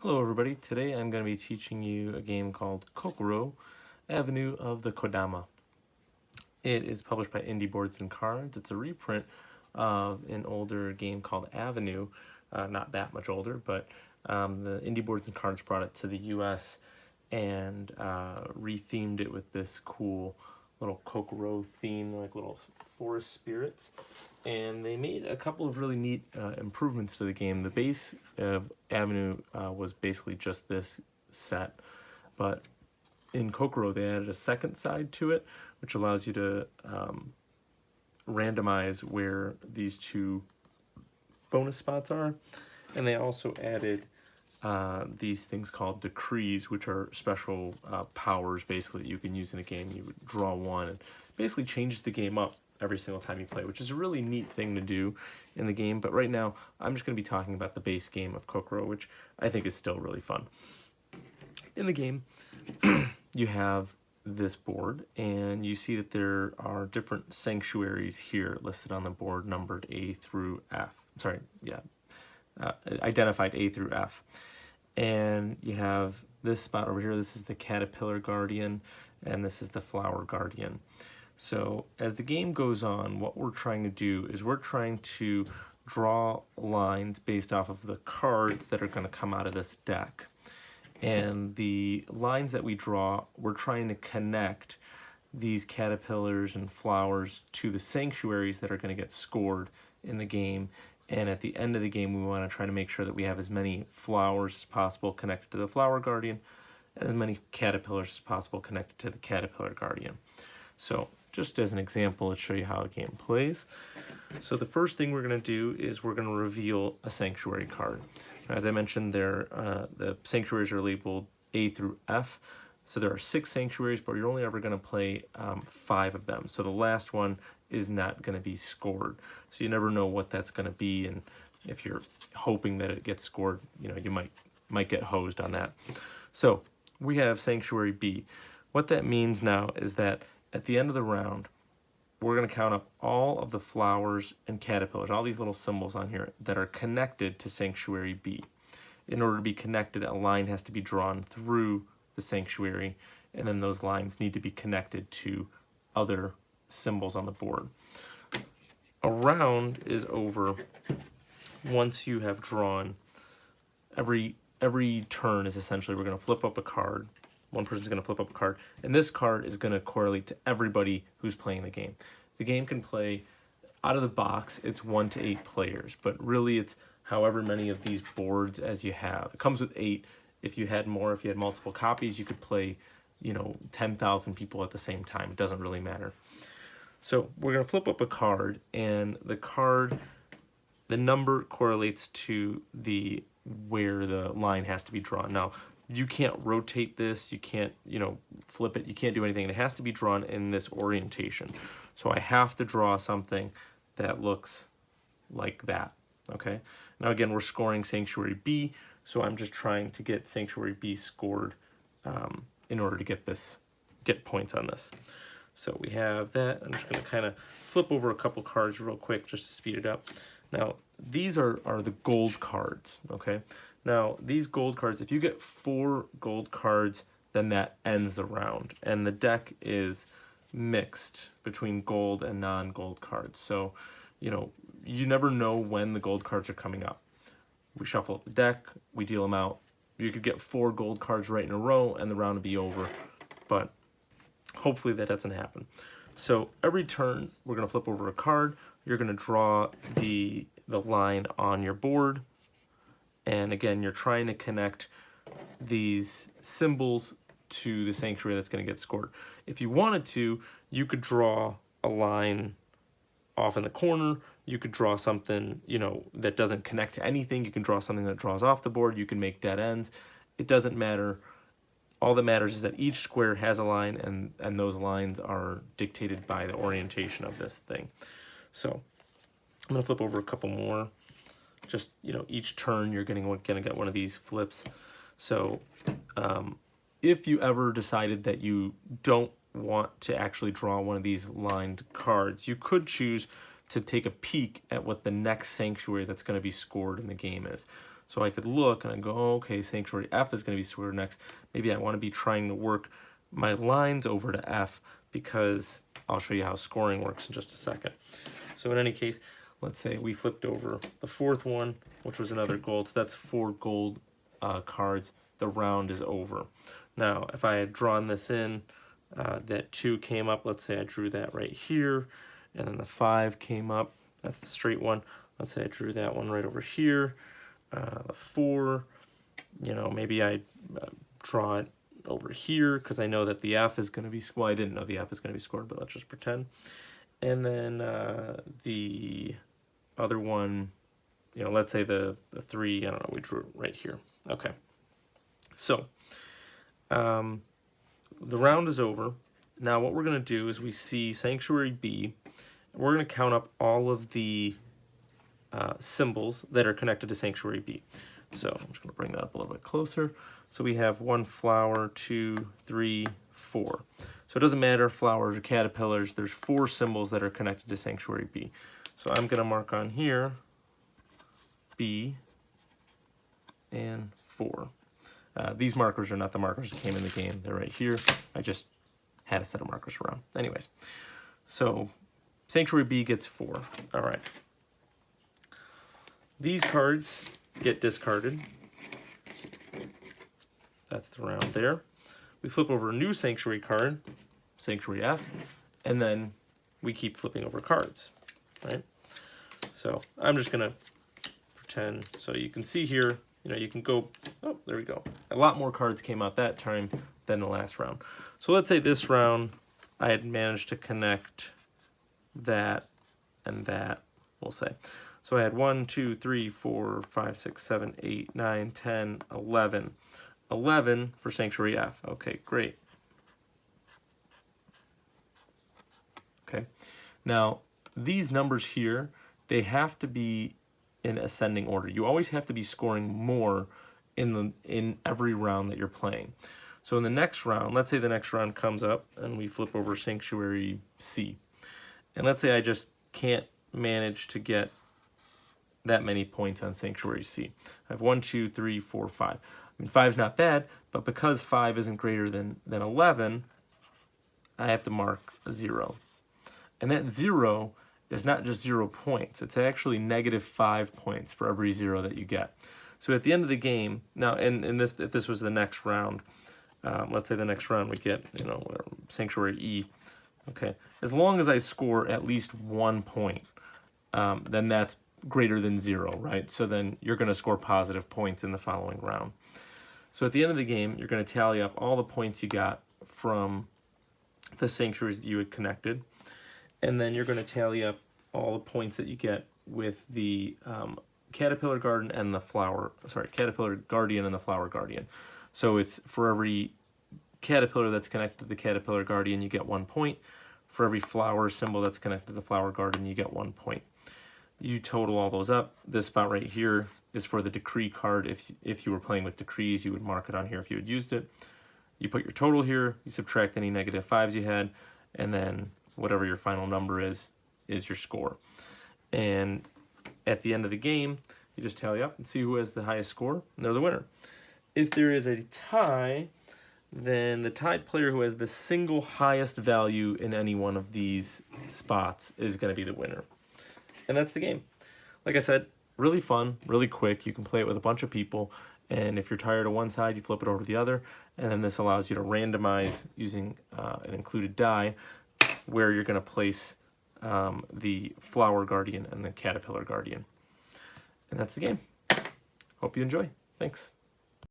Hello everybody, today I'm going to be teaching you a game called Kokoro, Avenue of the Kodama. It is published by Indie Boards and Cards. It's a reprint of an older game called Avenue, not that much older, but the Indie Boards and Cards brought it to the US and rethemed it with this cool little Kokoro theme, like little forest spirits. And they made a couple of really neat improvements to the game. The base of Avenue was basically just this set, but in Kokoro they added a second side to it, which allows you to randomize where these two bonus spots are. And they also added these things called decrees, which are special powers basically that you can use in a game. You would draw one and basically changes the game up every single time you play, which is a really neat thing to do in the game. But right now I'm just going to be talking about the base game of Kokoro, which I think is still really fun. In the game you have this board, and you see that there are different sanctuaries here listed on the board, numbered A through F. Identified A through F. And you have this spot over here. This is the Caterpillar Guardian, and this is the Flower Guardian. So as the game goes on, what we're trying to do is we're trying to draw lines based off of the cards that are going to come out of this deck. And the lines that we draw, we're trying to connect these caterpillars and flowers to the sanctuaries that are going to get scored in the game. And at the end of the game, we want to try to make sure that we have as many flowers as possible connected to the Flower Guardian, and as many caterpillars as possible connected to the Caterpillar Guardian. So just as an example, let's show you how a game plays. So the first thing we're going to do is we're going to reveal a sanctuary card. As I mentioned, the sanctuaries are labeled A through F. So there are 6 sanctuaries, but you're only ever going to play 5 of them. So the last one is not going to be scored. So you never know what that's going to be, and if you're hoping that it gets scored, you might get hosed on that. So we have Sanctuary B. What that means now is that at the end of the round, we're going to count up all of the flowers and caterpillars, all these little symbols on here that are connected to Sanctuary B. In order to be connected, a line has to be drawn through the sanctuary, and then those lines need to be connected to other symbols on the board. A round is over once you have drawn. Every turn is essentially we're going to flip up a card. One person's going to flip up a card, and this card is going to correlate to everybody who's playing the game. The game can play out of the box, it's 1 to 8 players, but really it's however many of these boards as you have. It comes with 8. If you had more, if you had multiple copies, you could play 10,000 people at the same time. It doesn't really matter. So we're going to flip up a card, and the number correlates to where the line has to be drawn. Now, you can't rotate this, you can't, flip it, you can't do anything. It has to be drawn in this orientation. So I have to draw something that looks like that, okay? Now again, we're scoring Sanctuary B, so I'm just trying to get Sanctuary B scored in order to get points on this. So we have that. I'm just going to kind of flip over a couple cards real quick just to speed it up. Now, these are the gold cards, okay? Now, these gold cards, if you get 4 gold cards, then that ends the round. And the deck is mixed between gold and non-gold cards. So, you never know when the gold cards are coming up. We shuffle up the deck, we deal them out. You could get 4 gold cards right in a row and the round would be over. But hopefully that doesn't happen. So every turn, we're going to flip over a card. You're going to draw the line on your board. And again, you're trying to connect these symbols to the sanctuary that's going to get scored. If you wanted to, you could draw a line off in the corner. You could draw something, that doesn't connect to anything. You can draw something that draws off the board. You can make dead ends. It doesn't matter. All that matters is that each square has a line, and those lines are dictated by the orientation of this thing. So I'm going to flip over a couple more. Just, each turn you're going to get one of these flips. So if you ever decided that you don't want to actually draw one of these lined cards, you could choose to take a peek at what the next sanctuary that's going to be scored in the game is. So I could look and I go, oh, okay, Sanctuary F is going to be scored next. Maybe I want to be trying to work my lines over to F, because I'll show you how scoring works in just a second. So in any case, let's say we flipped over the fourth one, which was another gold. So that's 4 gold cards. The round is over. Now, if I had drawn this in, that 2 came up. Let's say I drew that right here, and then the 5 came up. That's the straight one. Let's say I drew that one right over here. The 4, you know, maybe I draw it over here because I know that the F is going to be, well, I didn't know the F is going to be scored, but let's just pretend. And then the other one, you know, let's say the 3, I don't know, we drew it right here. Okay. So the round is over. Now what we're going to do is we see Sanctuary B. We're going to count up all of the symbols that are connected to Sanctuary B. So I'm just going to bring that up a little bit closer. So we have 1 flower, 2, 3, 4. So it doesn't matter if flowers or caterpillars, there's 4 symbols that are connected to Sanctuary B. So I'm going to mark on here B and 4. These markers are not the markers that came in the game. They're right here. I just had a set of markers around. Anyways, so Sanctuary B gets 4. All right. These cards get discarded. That's the round there. We flip over a new Sanctuary card, Sanctuary F, and then we keep flipping over cards, right? So I'm just gonna pretend, so you can see here, you know, you can go, oh, there we go. A lot more cards came out that time than the last round. So let's say this round, I had managed to connect that and that, we'll say. So I had 1, 2, 3, 4, 5, 6, 7, 8, 9, 10, 11. 11 for Sanctuary F. Okay, great. Okay, now these numbers here, they have to be in ascending order. You always have to be scoring more in every round that you're playing. So in the next round, let's say the next round comes up and we flip over Sanctuary C. And let's say I just can't manage to get that many points on Sanctuary C. I have 1, 2, 3, 4, 5. I mean, 5's not bad, but because 5 isn't greater than 11, I have to mark a 0. And that 0 is not just 0 points. It's actually -5 points for every 0 that you get. So at the end of the game, now, if this was the next round, let's say the next round we get, you know, Sanctuary E, okay? As long as I score at least 1 point, then that's greater than 0, right? So then you're going to score positive points in the following round. So at the end of the game, you're going to tally up all the points you got from the sanctuaries that you had connected, and then you're going to tally up all the points that you get with the Caterpillar Garden and the Caterpillar Guardian and the Flower Guardian. So it's for every caterpillar that's connected to the Caterpillar Guardian, you get 1 point. For every flower symbol that's connected to the Flower Garden, you get 1 point. You total all those up. This spot right here is for the decree card. If you were playing with decrees, you would mark it on here if you had used it. You put your total here, you subtract any -5s you had, and then whatever your final number is your score. And at the end of the game, you just tally up and see who has the highest score, and they're the winner. If there is a tie, then the tied player who has the single highest value in any one of these spots is going to be the winner. And that's the game. Like I said, really fun, really quick. You can play it with a bunch of people, and if you're tired of one side, you flip it over to the other, and then this allows you to randomize using an included die where you're going to place the Flower Guardian and the Caterpillar Guardian. And that's the game. Hope you enjoy. Thanks.